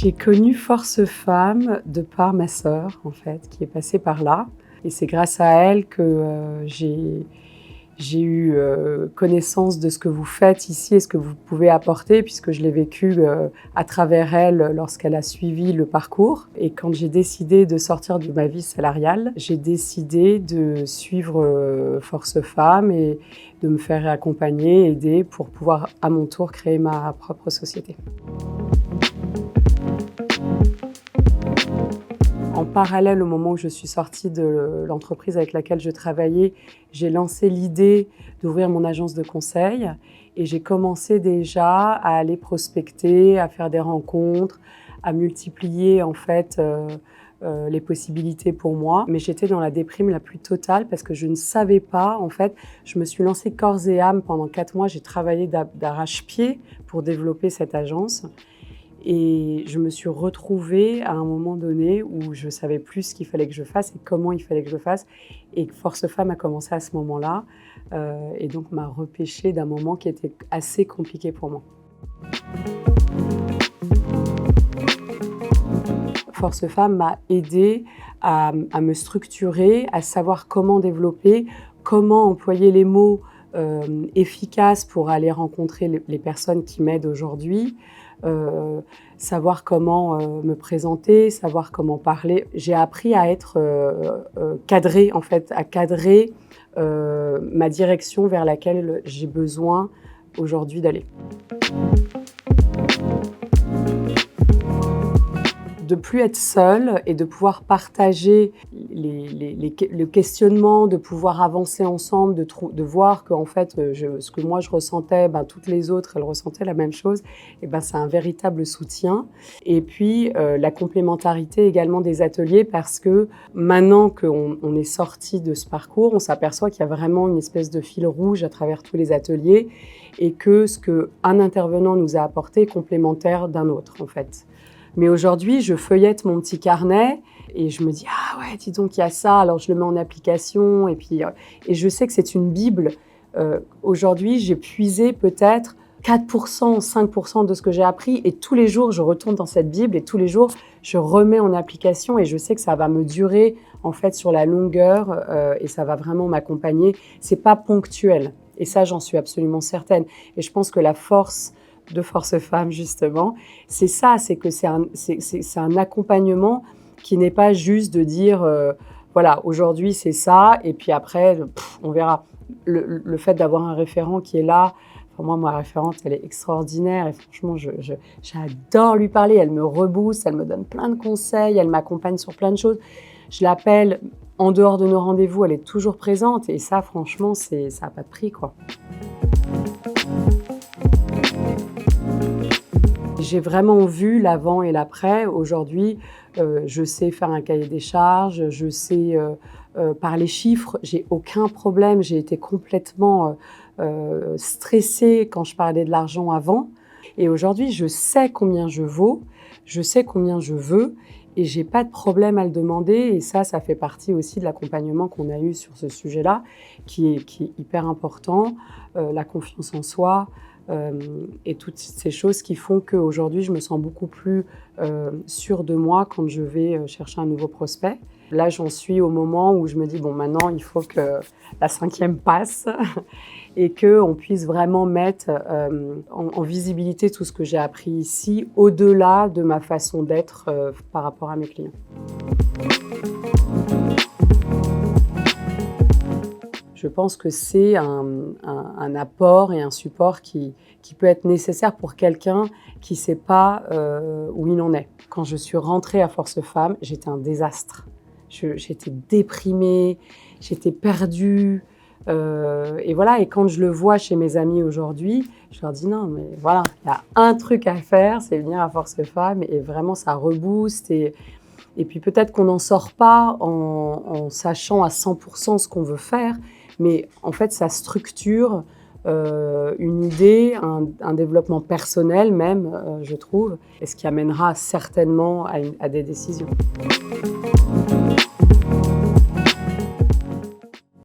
J'ai connu Force Femmes de par ma sœur, en fait, qui est passée par là. Et c'est grâce à elle que j'ai eu connaissance de ce que vous faites ici et ce que vous pouvez apporter, puisque je l'ai vécu à travers elle lorsqu'elle a suivi le parcours. Et quand j'ai décidé de sortir de ma vie salariale, j'ai décidé de suivre Force Femmes et de me faire accompagner, aider pour pouvoir à mon tour créer ma propre société. En parallèle, au moment où je suis sortie de l'entreprise avec laquelle je travaillais, j'ai lancé l'idée d'ouvrir mon agence de conseil et j'ai commencé déjà à aller prospecter, à faire des rencontres, à multiplier en fait les possibilités pour moi. Mais j'étais dans la déprime la plus totale parce que je ne savais pas, en fait, je me suis lancée corps et âme pendant 4 mois, j'ai travaillé d'arrache-pied pour développer cette agence. Et je me suis retrouvée à un moment donné où je ne savais plus ce qu'il fallait que je fasse et comment il fallait que je fasse. Et Force Femmes a commencé à ce moment-là et donc m'a repêchée d'un moment qui était assez compliqué pour moi. Force Femmes m'a aidée à me structurer, à savoir comment développer, comment employer les mots efficaces pour aller rencontrer les personnes qui m'aident aujourd'hui. Savoir comment me présenter, savoir comment parler. J'ai appris à être cadrée, en fait, à cadrer ma direction vers laquelle j'ai besoin aujourd'hui d'aller. De plus être seule et de pouvoir partager le questionnement, de pouvoir avancer ensemble, de voir qu'en fait, ce que moi je ressentais, toutes les autres, elles ressentaient la même chose, et c'est un véritable soutien. Et puis, la complémentarité également des ateliers, parce que maintenant qu'on est sorti de ce parcours, on s'aperçoit qu'il y a vraiment une espèce de fil rouge à travers tous les ateliers et que ce qu'un intervenant nous a apporté est complémentaire d'un autre, en fait. Mais aujourd'hui, je feuillette mon petit carnet et je me dis « Ah ouais, dis donc, il y a ça », alors je le mets en application et je sais que c'est une bible. Aujourd'hui, j'ai puisé peut-être 4%, 5% de ce que j'ai appris et tous les jours, je retourne dans cette bible et tous les jours, je remets en application et je sais que ça va me durer en fait sur la longueur et ça va vraiment m'accompagner. C'est pas ponctuel et ça, j'en suis absolument certaine. Et je pense que la force de Force Femmes, justement, c'est ça, c'est que c'est un accompagnement qui n'est pas juste de dire voilà, aujourd'hui c'est ça, et puis après, on verra. Le fait d'avoir un référent qui est là, moi, ma référente, elle est extraordinaire, et franchement, j'adore lui parler, elle me rebooste, elle me donne plein de conseils, elle m'accompagne sur plein de choses. Je l'appelle en dehors de nos rendez-vous, elle est toujours présente, et ça, franchement, ça n'a pas de prix, quoi. J'ai vraiment vu l'avant et l'après. Aujourd'hui, je sais faire un cahier des charges, je sais par les chiffres, j'ai aucun problème. J'ai été complètement stressée quand je parlais de l'argent avant. Et aujourd'hui, je sais combien je vaux, je sais combien je veux et j'ai pas de problème à le demander. Et ça fait partie aussi de l'accompagnement qu'on a eu sur ce sujet-là, qui est hyper important, la confiance en soi. Et toutes ces choses qui font qu'aujourd'hui, je me sens beaucoup plus sûre de moi quand je vais chercher un nouveau prospect. Là, j'en suis au moment où je me dis, bon, maintenant, il faut que la 5e passe et qu'on puisse vraiment mettre en visibilité tout ce que j'ai appris ici, au-delà de ma façon d'être par rapport à mes clients. Je pense que c'est un apport et un support qui peut être nécessaire pour quelqu'un qui ne sait pas où il en est. Quand je suis rentrée à Force Femmes, j'étais un désastre. J'étais déprimée, j'étais perdue. Et voilà, et quand je le vois chez mes amis aujourd'hui, je leur dis non, mais voilà, il y a un truc à faire, c'est venir à Force Femmes et vraiment ça rebooste. Et puis peut-être qu'on n'en sort pas en sachant à 100% ce qu'on veut faire, mais en fait, ça structure une idée, un développement personnel même, je trouve, et ce qui amènera certainement à des décisions.